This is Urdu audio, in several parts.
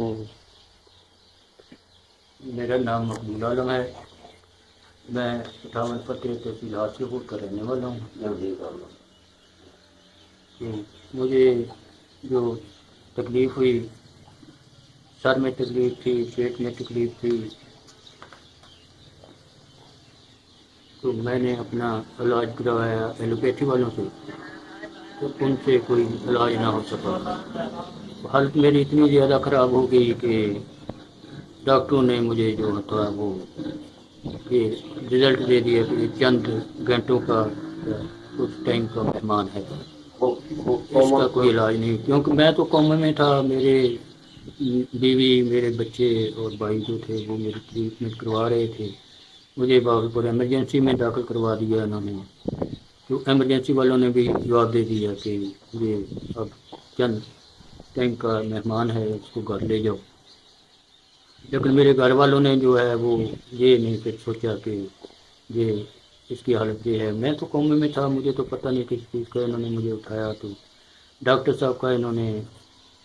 ہوں، میرا نام مقبول عالم ہے، میں 58 فتح تحصیل حاصل پور کا رہنے والا ہوں۔ تو مجھے جو تکلیف ہوئی، سر میں تکلیف تھی، پیٹ میں تکلیف تھی، تو میں نے اپنا علاج کروایا ایلوپیتھی والوں سے، تو ان سے کوئی علاج نہ ہو سکا۔ حالت میری اتنی زیادہ خراب ہو گئی کہ ڈاکٹروں نے مجھے جو تھا وہ یہ رزلٹ دے دیا کہ چند گھنٹوں کا کچھ ٹائم کا مہمان ہے، اس کا کوئی علاج نہیں، کیونکہ میں تو کومے میں تھا، میرے بیوی، میرے بچے اور بھائی جو تھے وہ میری ٹریٹمنٹ کروا رہے تھے۔ مجھے باغلپور ایمرجنسی میں داخل کروا دیا انہوں نے، تو ایمرجنسی والوں نے بھی جواب دے دیا کہ یہ اب چند ٹائم کا مہمان ہے، اس کو گھر لے جاؤ۔ لیکن میرے گھر والوں نے جو ہے وہ یہ نہیں پھر سوچا کہ یہ اس کی حالت یہ ہے۔ میں تو کومے میں تھا، مجھے تو پتہ نہیں کس چیز کا، انہوں نے مجھے اٹھایا تو ڈاکٹر صاحب کا انہوں نے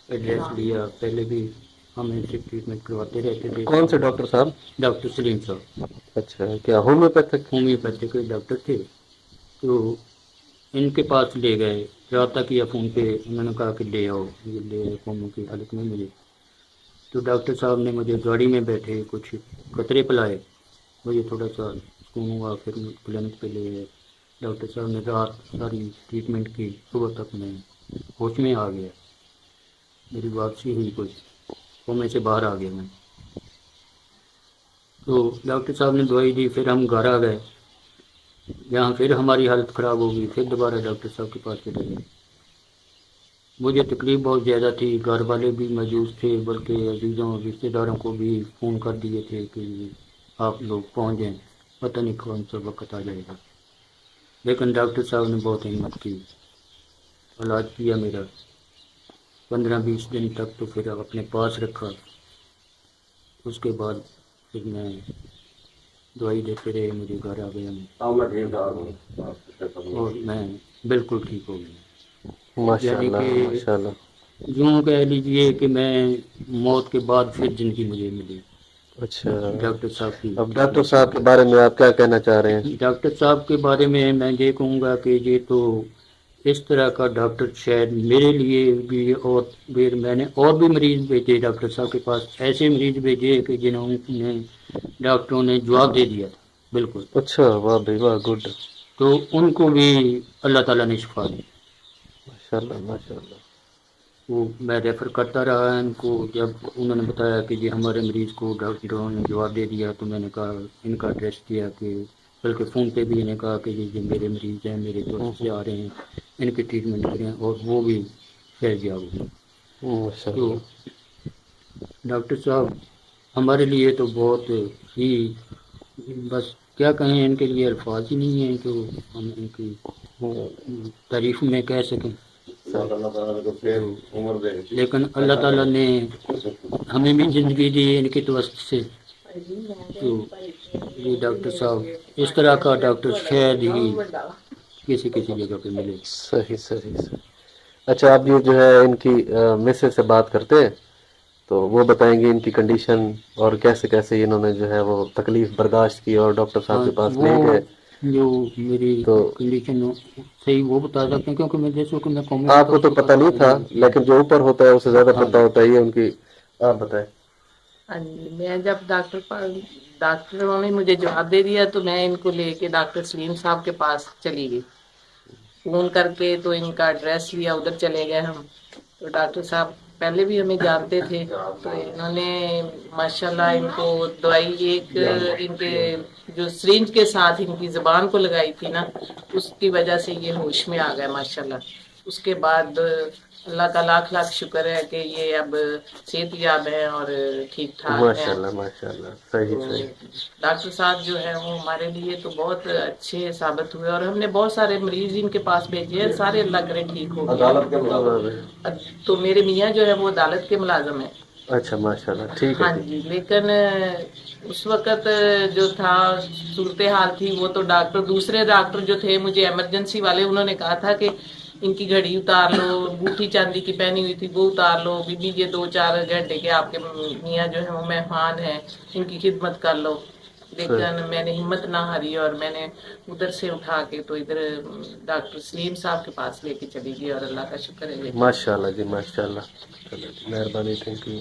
ایڈریس لیا، پہلے بھی ہم ان سے ٹریٹمنٹ کرواتے رہتے تھے۔ کون سے ڈاکٹر صاحب؟ ڈاکٹر سلیم صاحب، اچھا، کیا ہومیوپیتھک؟ ہومیوپیتھی کے ڈاکٹر تھے۔ تو ان کے پاس لے گئے، رابطہ کیا فون پہ، انہوں نے کہا کہ لے آؤ، یہ لے آئے کومے کی حالت میں مجھے۔ تو ڈاکٹر صاحب نے مجھے گاڑی میں بیٹھے کچھ قطرے پلائے، مجھے تھوڑا سا سکون ہوا، پھر کلینک پہ لے گئے۔ ڈاکٹر صاحب نے رات ساری ٹریٹمنٹ کی، صبح تک میں ہوش میں آ گیا، میری واپسی ہوئی، کچھ کومے سے باہر آ گیا میں۔ تو ڈاکٹر صاحب نے دوائی دی، پھر ہم گھر آ گئے، جہاں پھر ہماری حالت خراب ہو گئی، پھر دوبارہ ڈاکٹر صاحب کے پاس چلے گئے۔ مجھے تکلیف بہت زیادہ تھی، گھر والے بھی موجود تھے، بلکہ عزیزوں رشتہ داروں کو بھی فون کر دیے تھے کہ آپ لوگ پہنچ جائیں، پتہ نہیں کون سا وقت آ جائے گا۔ لیکن ڈاکٹر صاحب نے بہت ہمت کی، علاج کیا میرا 15-20 دن تک، تو پھر اپنے پاس رکھا۔ اس کے بعد پھر میں دوائی دیتے رہے، مجھے گھر آ گیا میں، اور میں بالکل ٹھیک ہو گیا۔ ماشاء یعنی اللہ، کہ ماشاء اللہ۔ یوں کہہ لیجئے کہ میں موت کے بعد پھر زندگی مجھے ملی اچھا، ڈاکٹر صاحب کی اب ڈاکٹر وجہ صاحب کے بارے میں آپ کیا کہنا چاہ رہے ہیں؟ سے۔ ڈاکٹر صاحب کے بارے میں یہ کہوں گا کہ یہ تو اس طرح کا ڈاکٹر شاید میرے لیے بھی، اور پھر میں نے اور بھی مریض بھیجے ڈاکٹر صاحب کے پاس، ایسے مریض بھیجے کہ جنہوں نے ڈاکٹروں نے جواب دے دیا تھا بالکل، اچھا، واہ بھائی واہ، گڈ، تو ان کو بھی اللہ تعالیٰ نے شفا دی۔ ماشاء اللہ، ماشاء اللہ۔ وہ میں ریفر کرتا رہا ان کو، جب انہوں نے بتایا کہ جی ہمارے مریض کو ڈاکٹروں نے جواب دے دیا، تو میں نے کہا، ان کا ایڈریس دیا، کہ بلکہ فون پہ بھی انہیں کہا کہ جی میرے مریض ہیں، میرے دوست سے آ رہے ہیں، ان کی ٹریٹمنٹ کریں، اور وہ بھی فیضیاب ہوئے۔ ماشاء تو اللہ۔ ڈاکٹر صاحب ہمارے لیے تو بہت ہی، بس کیا کہیں، ان کے لیے الفاظ ہی نہیں ہیں کہ ہم ان کی تعریف میں کہہ سکیں۔ لیکن اللہ تعالیٰ نے ہمیں بھی زندگی دی ان کی توسط سے، تو یہ ڈاکٹر صاحب اس طرح کا ڈاکٹر شاید ہی کسی جگہ پہ ملے۔ صحیح، صحیح، صحیح۔ اچھا، آپ یہ جو ہے ان کی مسز سے بات کرتے ہیں تو وہ بتائیں گے ان کی کنڈیشن اور کیسے کیسے انہوں نے جو ہے وہ تکلیف برداشت کی اور ڈاکٹر صاحب کے پاس وہ لے گئے۔ جو میری تو کنڈیشن صحیح وہ بتا سکتے ہیں، کیونکہ میں جیسے کہ میں قومی آپ کو تو پتہ نہیں تھا، لیکن جو اوپر ہوتا ہے اسے زیادہ پتہ ہوتا ہے، یہ ان کی آپ بتائیں۔ ہاں جی، میں جب ڈاکٹروں نے مجھے جواب دے دیا تو میں ان کو لے کے ڈاکٹر سلیم صاحب کے پاس چلی گئی، فون کر کے تو ان کا ایڈریس لیا، ادھر چلے گئے ہم۔ تو ڈاکٹر صاحب پہلے بھی ہمیں جانتے تھے، تو انہوں نے ماشاءاللہ ان کو دوائی ایک ان کے جو سرنج کے ساتھ ان کی زبان کو لگائی تھی نا، اس کی وجہ سے یہ ہوش میں آ گئے ماشاءاللہ۔ اس کے بعد اللہ کا لاکھ لاکھ شکر ہے کہ یہ اب صحت یاب ہیں اور ٹھیک ٹھاک ہیں۔ ماشاءاللہ، ماشاءاللہ، صحیح، تو صحیح۔ ڈاکٹر صاحب جو ہے وہ ہمارے لیے تو بہت اچھے ثابت ہوئے، اور ہم نے بہت سارے مریض ان کے پاس بھیجے ہیں، سارے اللہ کرے ٹھیک ہو گئے۔ تو میرے میاں جو ہے وہ عدالت کے ملازم ہیں۔ اچھا، ماشاءاللہ، ٹھیک ہے، ہاں ٹھیک۔ جی، لیکن اس وقت جو تھا صورتحال تھی، وہ تو دوسرے ڈاکٹر جو تھے مجھے ایمرجنسی والے، انہوں نے کہا تھا کہ ان کی گھڑی اتار لو، انگوٹھی چاندی کی پہنی ہوئی تھی وہ اتار لو، بیبی یہ 2-4 گھنٹے کے آپ کے میاں جو ہیں وہ مہمان ہیں، ان کی خدمت کر لو. لیکن میں نے ہمت نہ ہاری اور میں نے ادھر سے اٹھا کے تو ادھر ڈاکٹر سلیم صاحب کے پاس لے کے چلی گئی اور اللہ کا شکر ہے. ماشاء اللہ جی، ماشاء اللہ. چلو جی، مہربانی، تھینک یو.